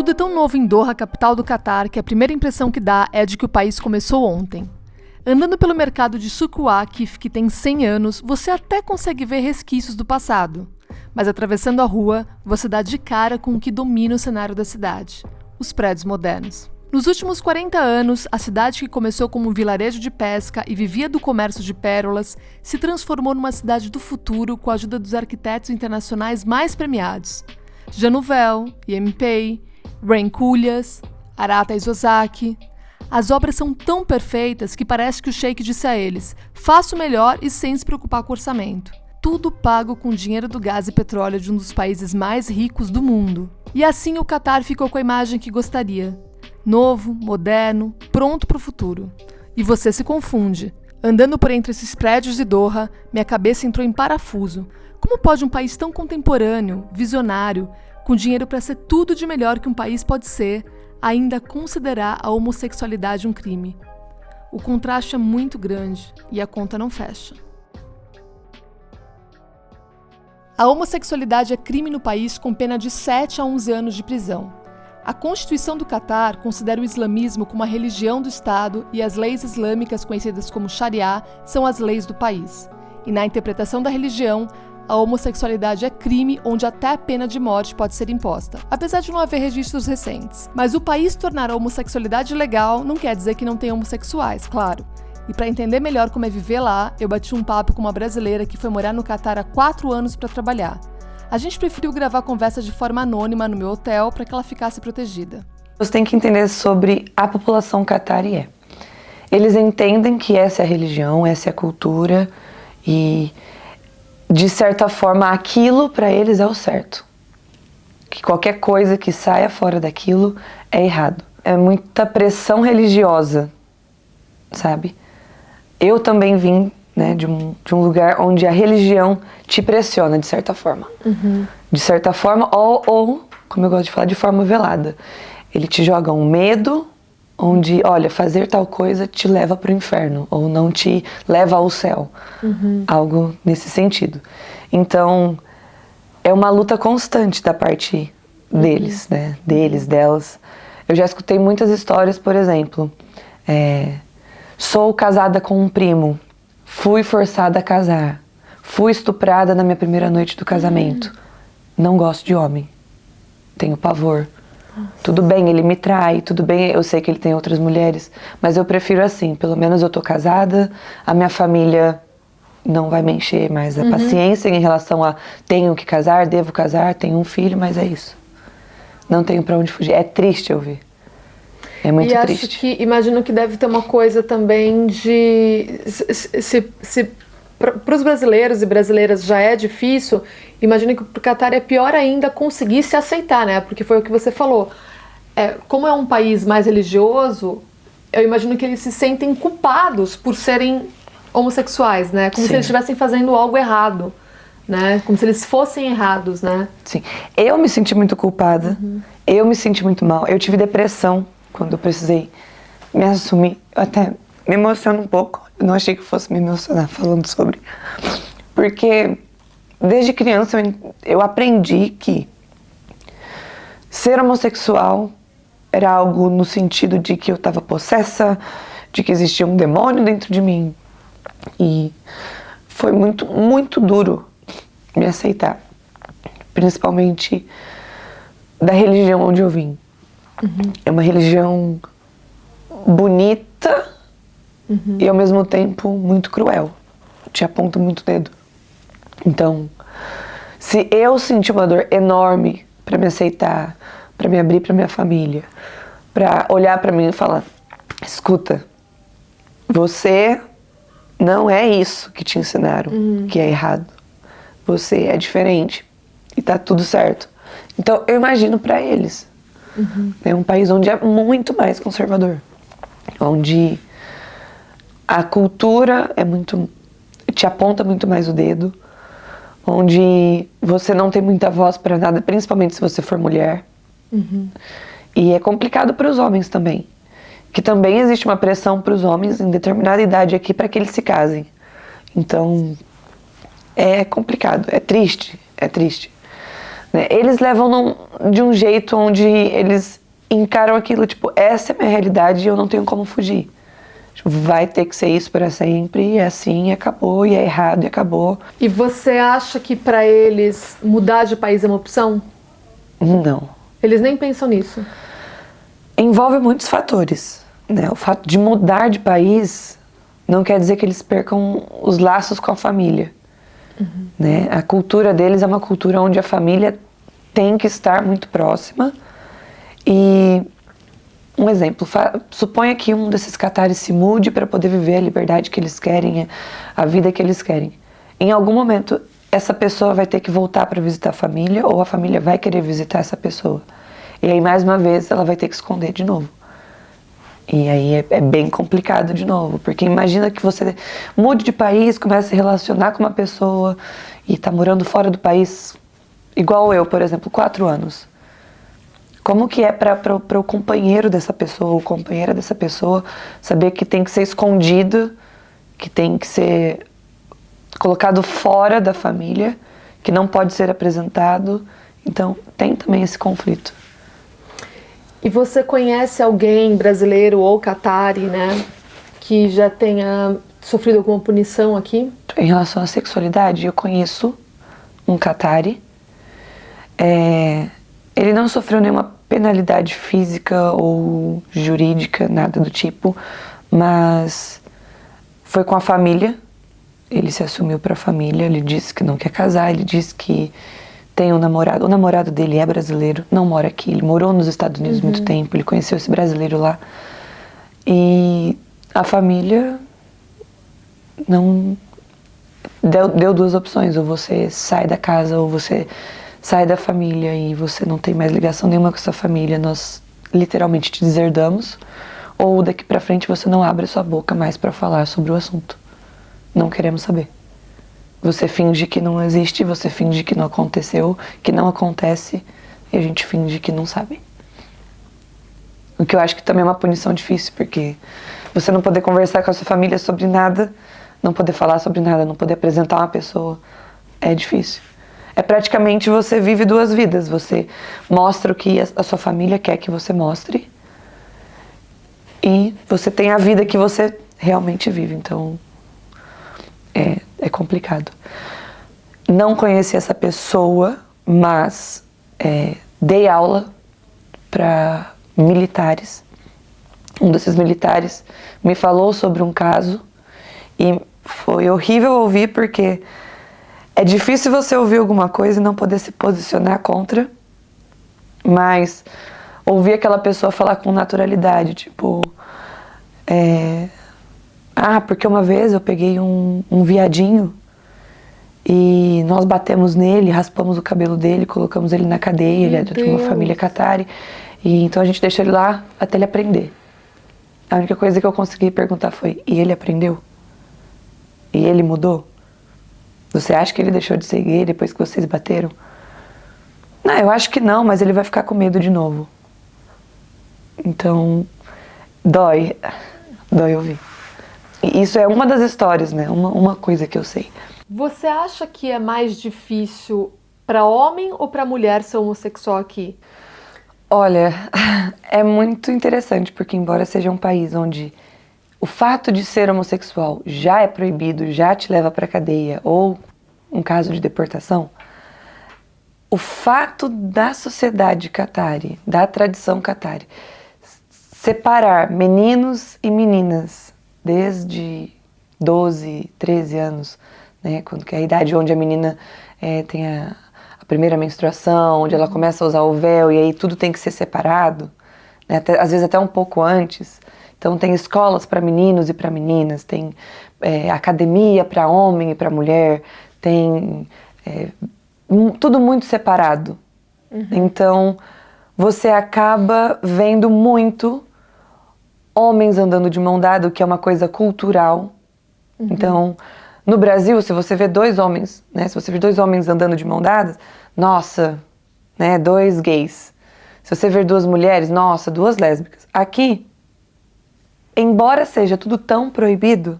Tudo é tão novo em Doha, capital do Catar, que a primeira impressão que dá é de que o país começou ontem. Andando pelo mercado de Souq Waqif, que tem 100 anos, você até consegue ver resquícios do passado. Mas atravessando a rua, você dá de cara com o que domina o cenário da cidade: os prédios modernos. Nos últimos 40 anos, a cidade que começou como um vilarejo de pesca e vivia do comércio de pérolas, se transformou numa cidade do futuro com a ajuda dos arquitetos internacionais mais premiados: Jean Nouvel, Pei, Rain Kulhas, Arata Isozaki. As obras são tão perfeitas que parece que o sheik disse a eles: faça o melhor e sem se preocupar com o orçamento. Tudo pago com o dinheiro do gás e petróleo de um dos países mais ricos do mundo. E assim o Catar ficou com a imagem que gostaria: novo, moderno, pronto para o futuro. E você se confunde. Andando por entre esses prédios de Doha, minha cabeça entrou em parafuso. Como pode um país tão contemporâneo, visionário, com dinheiro para ser tudo de melhor que um país pode ser, ainda considerar a homossexualidade um crime? O contraste é muito grande e a conta não fecha. A homossexualidade é crime no país com pena de 7 a 11 anos de prisão. A Constituição do Catar considera o islamismo como a religião do Estado e as leis islâmicas, conhecidas como Sharia, são as leis do país. E na interpretação da religião, a homossexualidade é crime onde até a pena de morte pode ser imposta, apesar de não haver registros recentes. Mas o país tornar a homossexualidade legal não quer dizer que não tem homossexuais, claro. E para entender melhor como é viver lá, eu bati um papo com uma brasileira que foi morar no Catar há 4 anos para trabalhar. A gente preferiu gravar a conversa de forma anônima no meu hotel para que ela ficasse protegida. Você tem que entender sobre a população catarí. Eles entendem que essa é a religião, essa é a cultura e, de certa forma, aquilo para eles é o certo. Que qualquer coisa que saia fora daquilo é errado. É muita pressão religiosa, sabe? Eu também vim, né, de um lugar onde a religião te pressiona, de certa forma. Uhum. De certa forma, ou, como eu gosto de falar, de forma velada. Ele te joga um medo, onde, olha, fazer tal coisa te leva para o inferno, ou não te leva ao céu. Uhum. Algo nesse sentido. Então, é uma luta constante da parte deles, né? Deles, delas. Eu já escutei muitas histórias, por exemplo, sou casada com um primo, fui forçada a casar, fui estuprada na minha primeira noite do casamento, não gosto de homem, tenho pavor. Nossa. Tudo bem, ele me trai, tudo bem, eu sei que ele tem outras mulheres, mas eu prefiro assim, pelo menos eu tô casada, a minha família não vai me encher mais a paciência em relação a tenho que casar, devo casar, tenho um filho, mas é isso. Não tenho pra onde fugir. É triste ouvir. É muito triste. Acho que, imagino que deve ter uma coisa também de... para os brasileiros e brasileiras já é difícil, imagino que para o Catar é pior ainda conseguir se aceitar, né? Porque foi o que você falou. Como é um país mais religioso, eu imagino que eles se sentem culpados por serem homossexuais, né? Como se eles estivessem fazendo algo errado, né? Como se eles fossem errados, né? Sim. Eu me senti muito culpada. Eu me senti muito mal. Eu tive depressão quando eu precisei me assumir. Eu até me emociono um pouco. Eu não achei que fosse me emocionar falando sobre. Porque desde criança eu aprendi que ser homossexual era algo no sentido de que eu estava possessa, de que existia um demônio dentro de mim. E foi muito, muito duro me aceitar. Principalmente da religião onde eu vim. É uma religião bonita e ao mesmo tempo muito cruel. Te aponta muito dedo. Então, se eu senti uma dor enorme para me aceitar, para me abrir para minha família, para olhar para mim e falar: escuta, você não é isso que te ensinaram que é errado. Você é diferente e tá tudo certo. Então, eu imagino para eles. É um país onde é muito mais conservador, onde a cultura é muito, te aponta muito mais o dedo, onde você não tem muita voz para nada, principalmente se você for mulher. E é complicado para os homens também, que também existe uma pressão para os homens em determinada idade aqui para que eles se casem. Então é complicado, é triste, né? Eles levam de um jeito onde eles encaram aquilo, tipo, essa é a minha realidade e eu não tenho como fugir. Tipo, vai ter que ser isso para sempre, e é assim, e acabou, e é errado, e acabou. E você acha que para eles mudar de país é uma opção? Não. Eles nem pensam nisso. Envolve muitos fatores, né? O fato de mudar de país não quer dizer que eles percam os laços com a família. Né? A cultura deles é uma cultura onde a família tem que estar muito próxima. E um exemplo, suponha que um desses catares se mude para poder viver a liberdade que eles querem, a vida que eles querem. Em algum momento, essa pessoa vai ter que voltar para visitar a família, ou a família vai querer visitar essa pessoa. E aí, mais uma vez, ela vai ter que esconder de novo. E aí é bem complicado de novo, porque imagina que você mude de país, comece a se relacionar com uma pessoa e tá morando fora do país, igual eu, por exemplo, 4 anos. Como que é para o companheiro dessa pessoa, ou companheira dessa pessoa, saber que tem que ser escondido, que tem que ser colocado fora da família, que não pode ser apresentado? Então, tem também esse conflito. E você conhece alguém brasileiro ou catari, né, que já tenha sofrido alguma punição aqui? Em relação à sexualidade, eu conheço um catari. Ele não sofreu nenhuma penalidade física ou jurídica, nada do tipo, mas foi com a família. Ele se assumiu para a família, ele disse que não quer casar, ele disse que tem um namorado. O namorado dele é brasileiro, não mora aqui, ele morou nos Estados Unidos muito tempo, ele conheceu esse brasileiro lá. E a família não deu 2 opções: ou você sai da casa, ou você sai da família e você não tem mais ligação nenhuma com sua família, nós literalmente te deserdamos, ou daqui pra frente você não abre sua boca mais para falar sobre o assunto. Não queremos saber. Você finge que não existe, você finge que não aconteceu, que não acontece, e a gente finge que não sabe. O que eu acho que também é uma punição difícil, porque você não poder conversar com a sua família sobre nada, não poder falar sobre nada, não poder apresentar uma pessoa, é difícil. É praticamente você vive 2 vidas. Você mostra o que a sua família quer que você mostre, e você tem a vida que você realmente vive. Então, é complicado. Não conheci essa pessoa, mas dei aula para militares. Um desses militares me falou sobre um caso e foi horrível ouvir, porque é difícil você ouvir alguma coisa e não poder se posicionar contra, mas ouvir aquela pessoa falar com naturalidade, tipo, porque uma vez eu peguei um viadinho e nós batemos nele, raspamos o cabelo dele, colocamos ele na cadeia, ele é de uma família catari, e então a gente deixou ele lá até ele aprender. A única coisa que eu consegui perguntar foi: e ele aprendeu? E ele mudou? Você acha que ele deixou de ser gay depois que vocês bateram? Não, eu acho que não, mas ele vai ficar com medo de novo. Então, dói ouvir. E isso é uma das histórias, né? Uma coisa que eu sei. Você acha que é mais difícil para homem ou para mulher ser homossexual aqui? Olha, é muito interessante, porque embora seja um país onde o fato de ser homossexual já é proibido, já te leva para cadeia, ou um caso de deportação, o fato da sociedade catari, da tradição catari, separar meninos e meninas desde 12, 13 anos, né, quando que é a idade onde a menina tem a primeira menstruação, onde ela começa a usar o véu, e aí tudo tem que ser separado, né, às vezes até um pouco antes. Então tem escolas para meninos e para meninas, tem academia para homem e para mulher, tem tudo muito separado. Então você acaba vendo muito homens andando de mão dada, o que é uma coisa cultural. Então, no Brasil, se você vê 2 homens, né, se você vê 2 homens andando de mão dadas, nossa, né, 2 gays. Se você ver 2 mulheres, nossa, 2 lésbicas. Aqui, embora seja tudo tão proibido,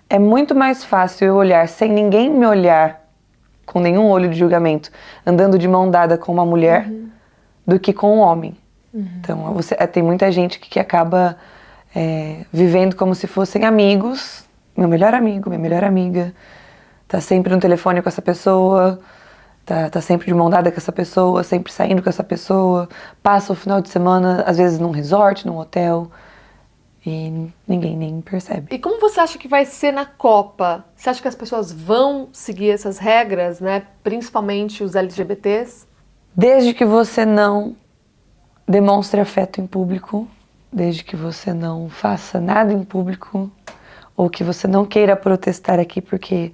é muito mais fácil eu olhar sem ninguém me olhar com nenhum olho de julgamento, andando de mão dada com uma mulher do que com um homem. Então, tem muita gente que acaba vivendo como se fossem amigos, meu melhor amigo, minha melhor amiga, tá sempre no telefone com essa pessoa, tá sempre de mão dada com essa pessoa, sempre saindo com essa pessoa, passa o final de semana, às vezes num resort, num hotel, e ninguém nem percebe. E como você acha que vai ser na Copa? Você acha que as pessoas vão seguir essas regras, né? Principalmente os LGBTs? Desde que você não demonstre afeto em público, desde que você não faça nada em público, ou que você não queira protestar aqui porque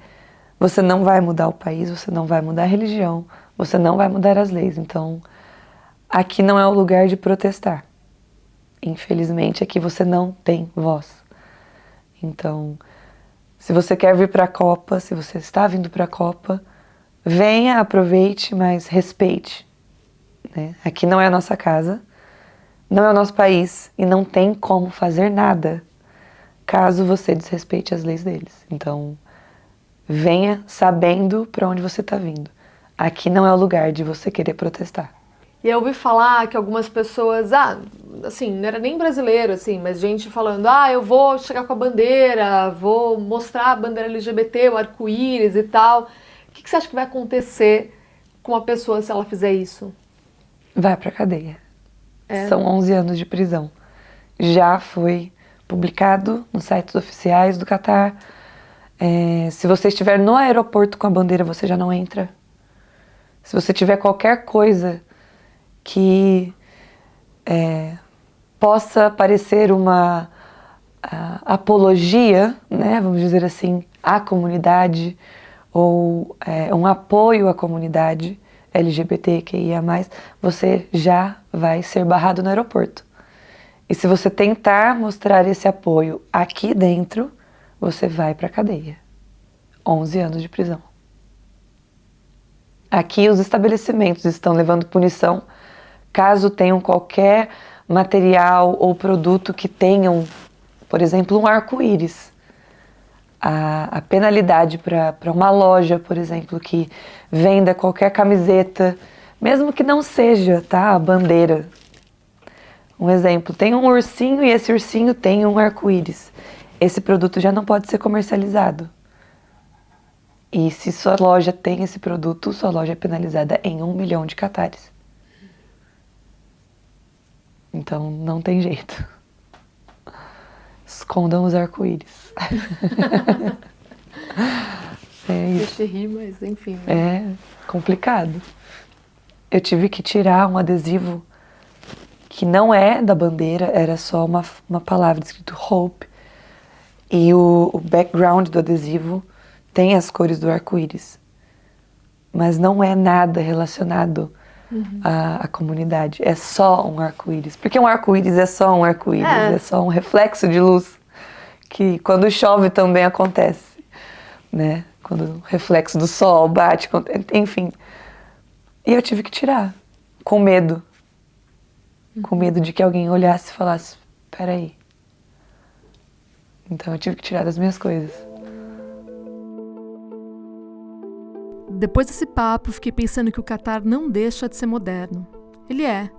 você não vai mudar o país, você não vai mudar a religião, você não vai mudar as leis. Então, aqui não é o lugar de protestar. Infelizmente, aqui você não tem voz. Então, se você quer vir para a Copa, se você está vindo para a Copa, venha, aproveite, mas respeite, né? Aqui não é a nossa casa, não é o nosso país e não tem como fazer nada caso você desrespeite as leis deles. Então, venha sabendo para onde você está vindo. Aqui não é o lugar de você querer protestar. E eu ouvi falar que algumas pessoas, assim, não era nem brasileiro, assim, mas gente falando, eu vou chegar com a bandeira, vou mostrar a bandeira LGBT, o arco-íris e tal. O que você acha que vai acontecer com uma pessoa se ela fizer isso? Vai pra cadeia. São 11 anos de prisão. Já foi publicado nos sites oficiais do Catar. Se você estiver no aeroporto com a bandeira, você já não entra. Se você tiver qualquer coisa que possa parecer uma apologia, né, vamos dizer assim, à comunidade, ou um apoio à comunidade LGBTQIA+, você já vai ser barrado no aeroporto. E se você tentar mostrar esse apoio aqui dentro, você vai para a cadeia. 11 anos de prisão. Aqui os estabelecimentos estão levando punição caso tenham qualquer material ou produto que tenham, por exemplo, um arco-íris. A penalidade para uma loja, por exemplo, que venda qualquer camiseta, mesmo que não seja, tá, a bandeira. Um exemplo, tem um ursinho e esse ursinho tem um arco-íris. Esse produto já não pode ser comercializado. E se sua loja tem esse produto, sua loja é penalizada em 1 milhão de catares. Então, não tem jeito. Escondam os arco-íris. Deixa eu rir, mas enfim. É complicado. Eu tive que tirar um adesivo que não é da bandeira, era só uma palavra escrito Hope. E o background do adesivo tem as cores do arco-íris. Mas não é nada relacionado à comunidade. É só um arco-íris. Porque um arco-íris é só um arco-íris. É só um reflexo de luz. Que quando chove também acontece. Né? Quando o reflexo do sol bate. Enfim. E eu tive que tirar. Com medo. Com medo de que alguém olhasse e falasse, peraí. Então eu tive que tirar das minhas coisas. Depois desse papo, fiquei pensando que o Catar não deixa de ser moderno. Ele é.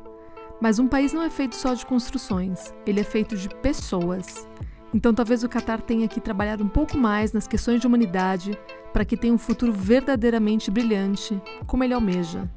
Mas um país não é feito só de construções. Ele é feito de pessoas. Então talvez o Catar tenha que trabalhar um pouco mais nas questões de humanidade para que tenha um futuro verdadeiramente brilhante, como ele almeja.